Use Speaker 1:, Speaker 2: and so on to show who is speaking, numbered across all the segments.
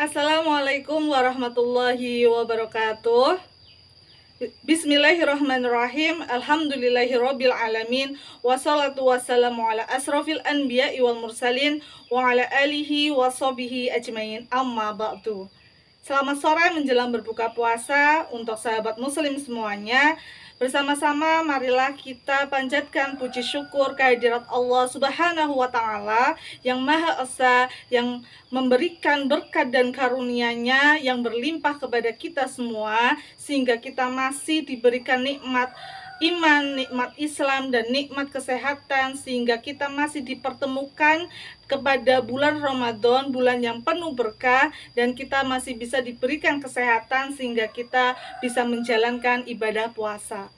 Speaker 1: Assalamualaikum warahmatullahi wabarakatuh. Bismillahirrahmanirrahim. Alhamdulillahirabbil alamin. Wassalatu wassalamu ala asrofil anbiya'i wal mursalin wa ala alihi washabihi ajmain. Amma ba'du. Selamat sore menjelang berbuka puasa untuk sahabat muslim semuanya. Bersama-sama marilah kita panjatkan puji syukur kehadirat Allah Subhanahu wa taala yang Maha Esa, yang memberikan berkat dan karunia-Nya yang berlimpah kepada kita semua sehingga kita masih diberikan nikmat iman, nikmat Islam, dan nikmat kesehatan, sehingga kita masih dipertemukan kepada bulan Ramadan, bulan yang penuh berkah, dan kita masih bisa diberikan kesehatan sehingga kita bisa menjalankan ibadah puasa.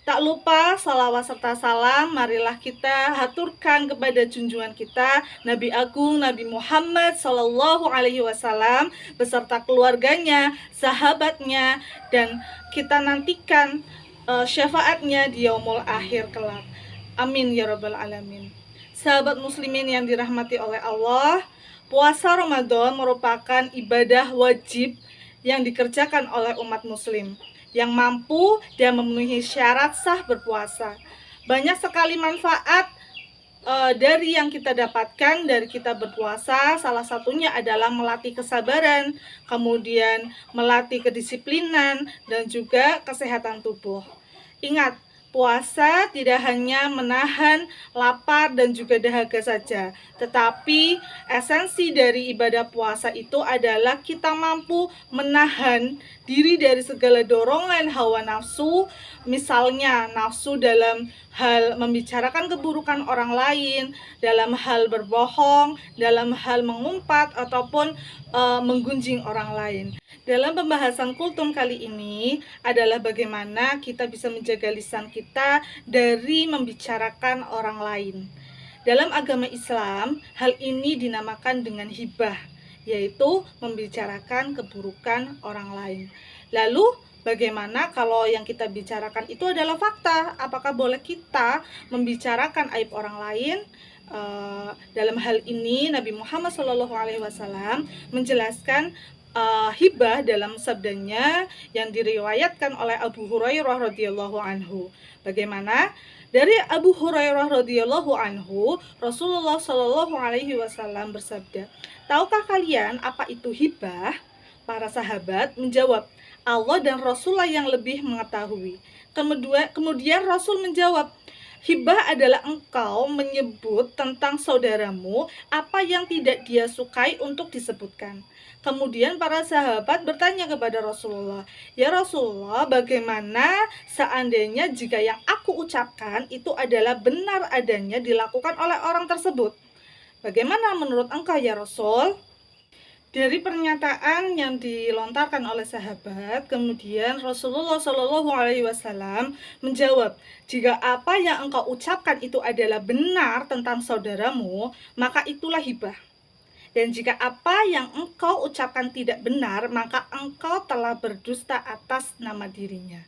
Speaker 1: Tak lupa salawat serta salam marilah kita haturkan kepada junjungan kita Nabi Agung Nabi Muhammad SAW beserta keluarganya, sahabatnya, dan kita nantikan syafaatnya di yaumul akhir kelak. Amin ya rabbal alamin. Sahabat muslimin yang dirahmati oleh Allah, puasa Ramadan merupakan ibadah wajib yang dikerjakan oleh umat muslim yang mampu dan memenuhi syarat sah berpuasa. Banyak sekali manfaat dari yang kita dapatkan dari kita berpuasa. Salah satunya adalah melatih kesabaran, kemudian melatih kedisiplinan, dan juga kesehatan tubuh. Ingat, puasa tidak hanya menahan lapar dan juga dahaga saja, tetapi esensi dari ibadah puasa itu adalah kita mampu menahan diri dari segala dorongan hawa nafsu, misalnya nafsu dalam hal membicarakan keburukan orang lain, dalam hal berbohong, dalam hal mengumpat, ataupun menggunjing orang lain. Dalam pembahasan kultum kali ini adalah bagaimana kita bisa menjaga lisan kita dari membicarakan orang lain. Dalam agama Islam, hal ini dinamakan dengan hibah, yaitu membicarakan keburukan orang lain. Lalu, bagaimana kalau yang kita bicarakan itu adalah fakta? Apakah boleh kita membicarakan aib orang lain? Dalam hal ini, Nabi Muhammad SAW menjelaskan hibah dalam sabdanya yang diriwayatkan oleh Abu Hurairah radhiyallahu anhu. Bagaimana? Dari Abu Hurairah radhiyallahu anhu, Rasulullah Shallallahu alaihi wasallam bersabda, "Tahukah kalian apa itu hibah?" Para sahabat menjawab, "Allah dan Rasulullah yang lebih mengetahui." Kemudian Rasul menjawab, "Hibah adalah engkau menyebut tentang saudaramu apa yang tidak dia sukai untuk disebutkan." Kemudian para sahabat bertanya kepada Rasulullah, "Ya Rasulullah, bagaimana seandainya jika yang aku ucapkan itu adalah benar adanya dilakukan oleh orang tersebut? Bagaimana menurut engkau ya Rasul?" Dari pernyataan yang dilontarkan oleh sahabat, kemudian Rasulullah Shallallahu alaihi wasallam menjawab, "Jika apa yang engkau ucapkan itu adalah benar tentang saudaramu, maka itulah hibah. Dan jika apa yang engkau ucapkan tidak benar, maka engkau telah berdusta atas nama dirinya."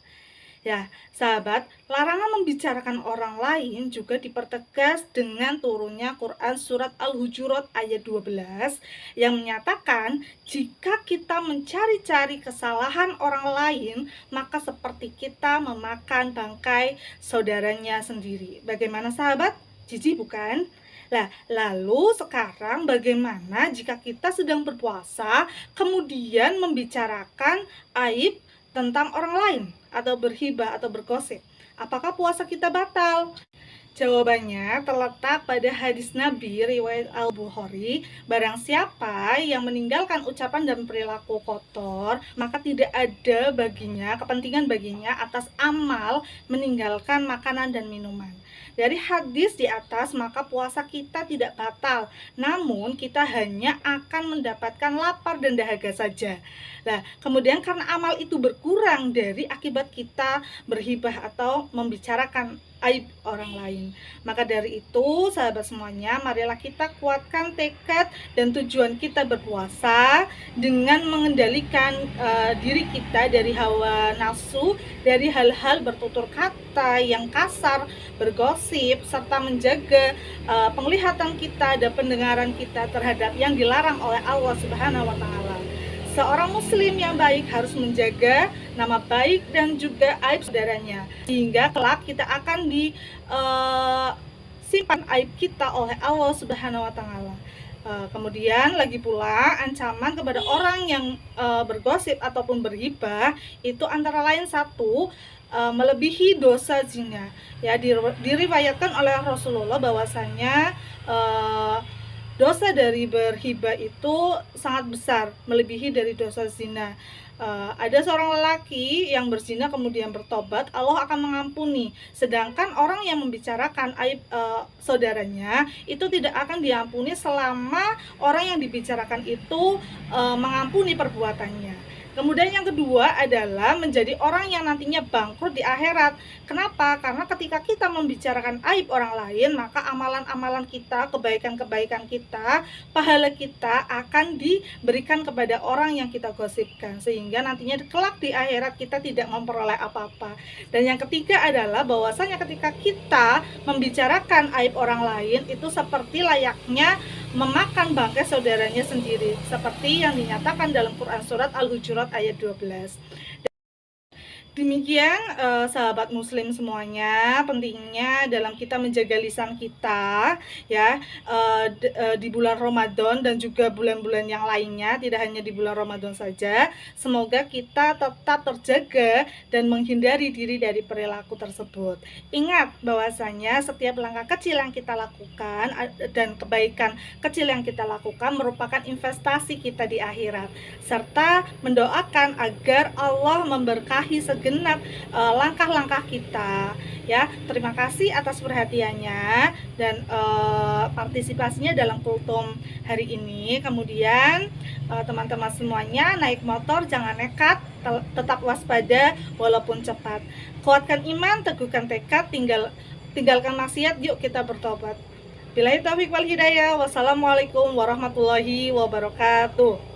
Speaker 1: Ya, sahabat, larangan membicarakan orang lain juga dipertegas dengan turunnya Quran surat Al-Hujurat ayat 12 yang menyatakan jika kita mencari-cari kesalahan orang lain, maka seperti kita memakan bangkai saudaranya sendiri. Bagaimana sahabat? Jijik bukan? Nah, lalu sekarang bagaimana jika kita sedang berpuasa kemudian membicarakan aib tentang orang lain atau berhibah atau bergosip? Apakah puasa kita batal? Jawabannya terletak pada hadis Nabi riwayat Al-Bukhari, barang siapa yang meninggalkan ucapan dan perilaku kotor, maka tidak ada baginya, kepentingan baginya atas amal meninggalkan makanan dan minuman. Dari hadis di atas, maka puasa kita tidak batal, namun kita hanya akan mendapatkan lapar dan dahaga saja. Nah, kemudian karena amal itu berkurang dari akibat kita berhibah atau membicarakan aib orang lain. Maka dari itu, sahabat semuanya, marilah kita kuatkan tekad dan tujuan kita berpuasa dengan mengendalikan diri kita dari hawa nafsu, dari hal-hal bertutur kata yang kasar, bergosip, serta menjaga penglihatan kita dan pendengaran kita terhadap yang dilarang oleh Allah Subhanahu wa taala. Seorang muslim yang baik harus menjaga nama baik dan juga aib saudaranya, sehingga kelak kita akan disimpan aib kita oleh Allah Subhanahu wa taala. Kemudian lagi pula ancaman kepada orang yang bergosip ataupun berghibah itu antara lain satu, melebihi dosa zina. Ya, diriwayatkan oleh Rasulullah bahwasanya dosa dari berhibah itu sangat besar, melebihi dari dosa zina. Ada seorang lelaki yang berzina kemudian bertobat, Allah akan mengampuni. Sedangkan orang yang membicarakan aib saudaranya itu tidak akan diampuni selama orang yang dibicarakan itu mengampuni perbuatannya. Kemudian yang kedua adalah menjadi orang yang nantinya bangkrut di akhirat. Kenapa? Karena ketika kita membicarakan aib orang lain, maka amalan-amalan kita, kebaikan-kebaikan kita, pahala kita akan diberikan kepada orang yang kita gosipkan, sehingga nantinya kelak di akhirat kita tidak memperoleh apa-apa. Dan yang ketiga adalah bahwasanya ketika kita membicarakan aib orang lain itu seperti layaknya memakan bangkai saudaranya sendiri, seperti yang dinyatakan dalam Quran surat Al-Hujurat ayat 12. Demikian sahabat muslim semuanya, pentingnya dalam kita menjaga lisan kita ya, di bulan Ramadan dan juga bulan-bulan yang lainnya, tidak hanya di bulan Ramadan saja. Semoga kita tetap terjaga dan menghindari diri dari perilaku tersebut. Ingat bahwasanya setiap langkah kecil yang kita lakukan dan kebaikan kecil yang kita lakukan merupakan investasi kita di akhirat, serta mendoakan agar Allah memberkahi segenap langkah-langkah kita ya. Terima kasih atas perhatiannya dan partisipasinya dalam kultum hari ini. Kemudian teman-teman semuanya, naik motor jangan nekat, tetap waspada walaupun cepat. Kuatkan iman, teguhkan tekad, tinggalkan maksiat, yuk kita bertobat. Billahi taufiq wal hidayah. Wassalamualaikum warahmatullahi wabarakatuh.